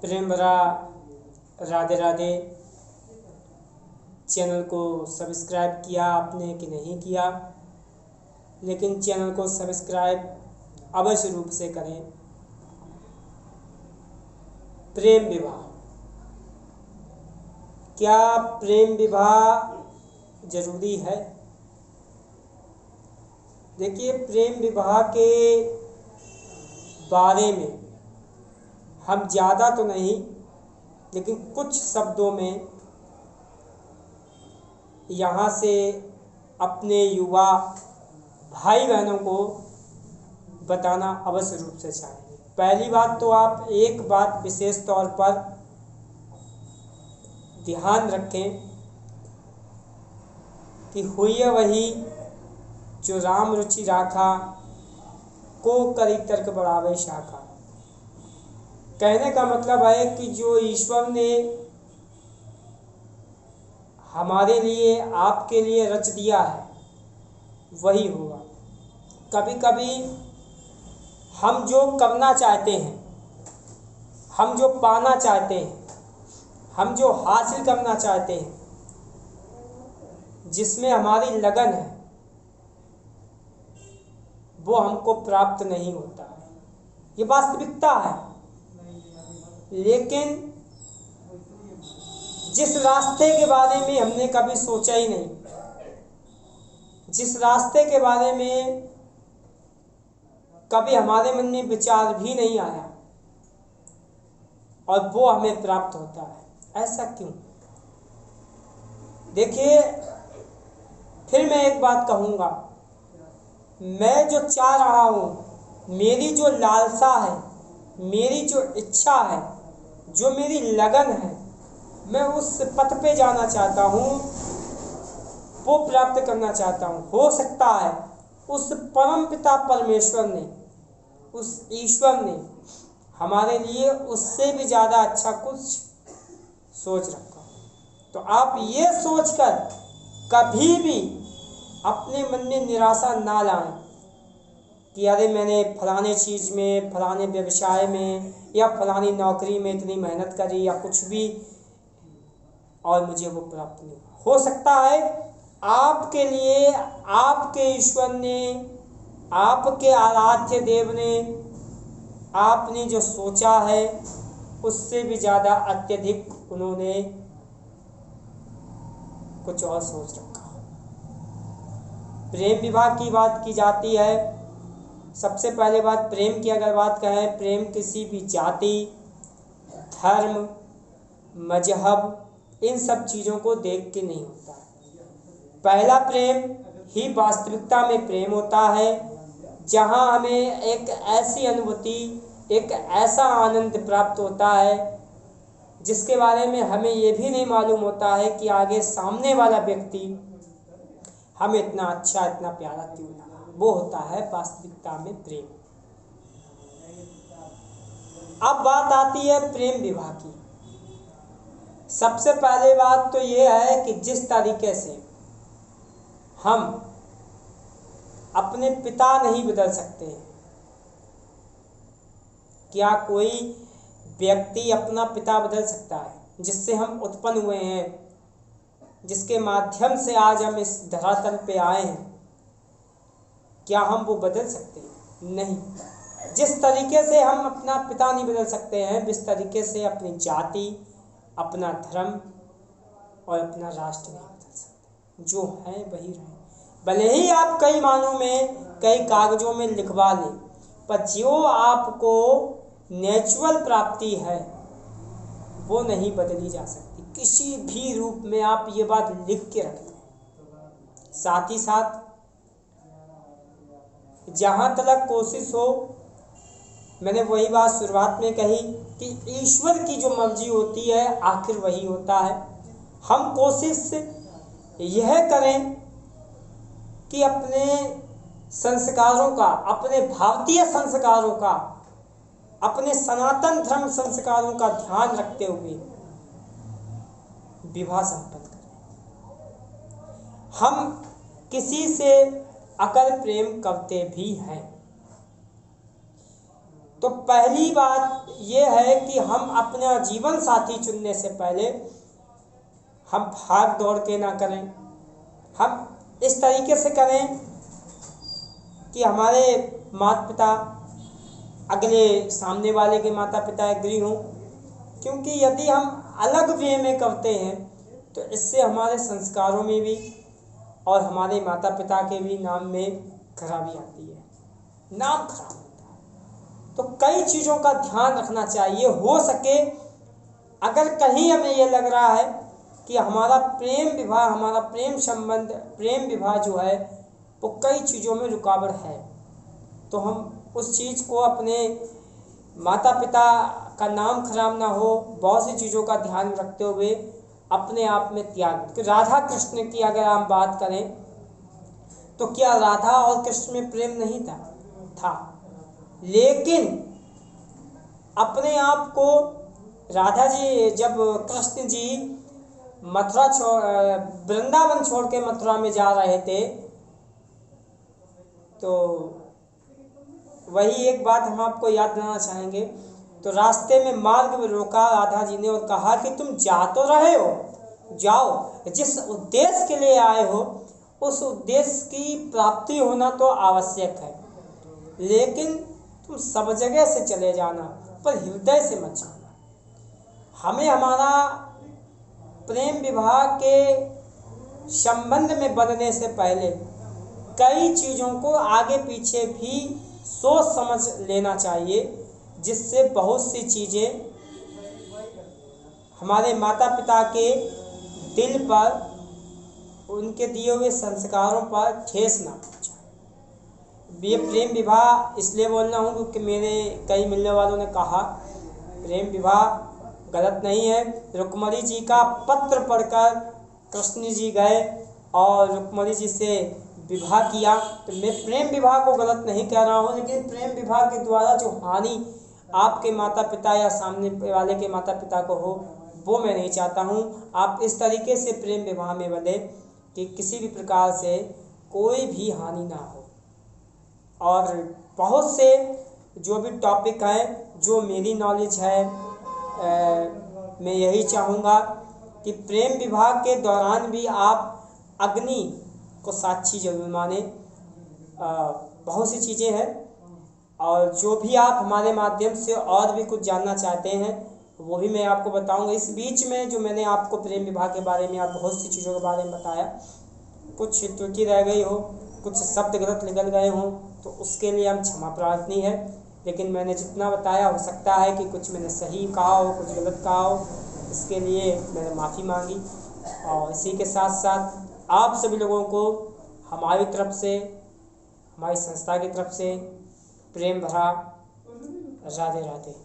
प्रेम भरा राधे राधे। चैनल को सब्सक्राइब किया आपने कि नहीं किया, लेकिन चैनल को सब्सक्राइब अवश्य रूप से करें। प्रेम विवाह, क्या प्रेम विवाह जरूरी है? देखिए, प्रेम विवाह के बारे में हम ज़्यादा तो नहीं, लेकिन कुछ शब्दों में यहाँ से अपने युवा भाई बहनों को बताना अवश्य रूप से चाहेंगे। पहली बात तो आप एक बात विशेष तौर पर ध्यान रखें कि हुई वही जो राम रुचि राखा, को करी तर्क बढ़ावे शाखा। कहने का मतलब है कि जो ईश्वर ने हमारे लिए आपके लिए रच दिया है वही होगा। कभी कभी हम जो करना चाहते हैं, हम जो पाना चाहते हैं, हम जो हासिल करना चाहते हैं, जिसमें हमारी लगन है, वो हमको प्राप्त नहीं होता है। ये वास्तविकता है। लेकिन जिस रास्ते के बारे में हमने कभी सोचा ही नहीं, जिस रास्ते के बारे में कभी हमारे मन में विचार भी नहीं आया, और वो हमें प्राप्त होता है, ऐसा क्यों? देखिए, फिर मैं एक बात कहूँगा, मैं जो चाह रहा हूँ, मेरी जो लालसा है, मेरी जो इच्छा है, जो मेरी लगन है, मैं उस पथ पे जाना चाहता हूँ, वो प्राप्त करना चाहता हूँ। हो सकता है उस परम पिता परमेश्वर ने, उस ईश्वर ने हमारे लिए उससे भी ज़्यादा अच्छा कुछ सोच रखा। तो आप ये सोचकर कभी भी अपने मन में निराशा ना लाएं कि अरे मैंने फलाने चीज़ में, फलाने व्यवसाय में या फलानी नौकरी में इतनी मेहनत करी या कुछ भी, और मुझे वो प्राप्त नहीं हुआ। हो सकता है आपके लिए आपके ईश्वर ने, आपके आराध्य देव ने, आपने जो सोचा है उससे भी ज़्यादा अत्यधिक उन्होंने कुछ और सोच रखा। प्रेम विवाह की बात की जाती है। सबसे पहले बात, प्रेम की अगर बात कहें, प्रेम किसी भी जाति, धर्म, मजहब, इन सब चीज़ों को देख के नहीं होता है। पहला प्रेम ही वास्तविकता में प्रेम होता है, जहाँ हमें एक ऐसी अनुभूति, एक ऐसा आनंद प्राप्त होता है जिसके बारे में हमें ये भी नहीं मालूम होता है कि आगे सामने वाला व्यक्ति हमें इतना अच्छा, इतना प्यारा क्यों लगा। वो होता है वास्तविकता में प्रेम। अब बात आती है प्रेम विवाह की। सबसे पहले बात तो ये है कि जिस तरीके से हम अपने पिता नहीं बदल सकते, क्या कोई व्यक्ति अपना पिता बदल सकता है? जिससे हम उत्पन्न हुए हैं, जिसके माध्यम से आज हम इस धरातल पे आए हैं, क्या हम वो बदल सकते हैं? नहीं। जिस तरीके से हम अपना पिता नहीं बदल सकते हैं, जिस तरीके से अपनी जाति, अपना धर्म और अपना राष्ट्र नहीं बदल सकते। जो है वही रहे। भले ही आप कई मानों में, कई कागजों में लिखवा लें, पर जो आपको नेचुरल प्राप्ति है वो नहीं बदली जा सकती किसी भी रूप में। आप ये बात लिख के रख लें। साथ ही साथ जहाँ तक कोशिश हो, मैंने वही बात शुरुआत में कही कि ईश्वर की जो मर्जी होती है आखिर वही होता है। हम कोशिश यह करें कि अपने संस्कारों का, अपने भारतीय संस्कारों का, अपने सनातन धर्म संस्कारों का ध्यान रखते हुए विवाह संपन्न करें। हम किसी से अगर प्रेम करते भी हैं तो पहली बात ये है कि हम अपना जीवन साथी चुनने से पहले हम भाग दौड़ के ना करें, हम इस तरीके से करें कि हमारे माता पिता, अगले सामने वाले के माता पिता एग्री हों। क्योंकि यदि हम अलग वे में करते हैं तो इससे हमारे संस्कारों में भी और हमारे माता पिता के भी नाम में खराबी आती है, नाम खराब होता है। तो कई चीज़ों का ध्यान रखना चाहिए। हो सके अगर कहीं हमें ये लग रहा है कि हमारा प्रेम विवाह, हमारा प्रेम संबंध, प्रेम विवाह जो है वो कई चीज़ों में रुकावट है, तो हम उस चीज़ को अपने माता पिता का नाम खराब ना हो, बहुत सी चीज़ों का ध्यान रखते हुए अपने आप में त्याग। तो राधा कृष्ण की अगर हम बात करें तो क्या राधा और कृष्ण में प्रेम नहीं था? लेकिन अपने आप को राधा जी, जब कृष्ण जी मथुरा वृंदावन छोड़ के मथुरा में जा रहे थे, तो वही एक बात हम आपको याद दिलाना चाहेंगे। तो रास्ते में मार्ग में रोका राधा जी ने और कहा कि तुम जा तो रहे हो, जाओ, जिस उद्देश्य के लिए आए हो उस उद्देश्य की प्राप्ति होना तो आवश्यक है, लेकिन तुम सब जगह से चले जाना पर हृदय से मत जाना। हमें हमारा प्रेम विवाह के संबंध में बनने से पहले कई चीज़ों को आगे पीछे भी सोच समझ लेना चाहिए, जिससे बहुत सी चीज़ें हमारे माता पिता के दिल पर, उनके दिए हुए संस्कारों पर ठेस ना पहुँचाए। ये प्रेम विवाह इसलिए बोल रहा हूँ क्योंकि मेरे कई मिलने वालों ने कहा प्रेम विवाह गलत नहीं है। रुक्मणी जी का पत्र पढ़कर कृष्ण जी गए और रुक्मणी जी से विवाह किया, तो मैं प्रेम विवाह को गलत नहीं कह रहा हूँ, लेकिन प्रेम विवाह के द्वारा जो हानि आपके माता पिता या सामने वाले के माता पिता को हो वो मैं नहीं चाहता हूँ। आप इस तरीके से प्रेम विवाह में बंधे कि किसी भी प्रकार से कोई भी हानि ना हो। और बहुत से जो भी टॉपिक है, जो मेरी नॉलेज है, मैं यही चाहूँगा कि प्रेम विवाह के दौरान भी आप अग्नि को साक्षी जरूर माने। बहुत सी चीज़ें हैं, और जो भी आप हमारे माध्यम से और भी कुछ जानना चाहते हैं वो भी मैं आपको बताऊंगा। इस बीच में जो मैंने आपको प्रेम विवाह के बारे में, आप बहुत सी चीज़ों के बारे में बताया, कुछ त्रुटि रह गई हो, कुछ शब्द गलत निकल गए हों, तो उसके लिए हम क्षमा प्रार्थनी है। लेकिन मैंने जितना बताया, हो सकता है कि कुछ मैंने सही कहा हो, कुछ गलत कहा हो, इसके लिए मैंने माफ़ी मांगी। और इसी के साथ साथ आप सभी लोगों को हमारी तरफ से, हमारी संस्था की तरफ से प्रेम भरा राधे राधे।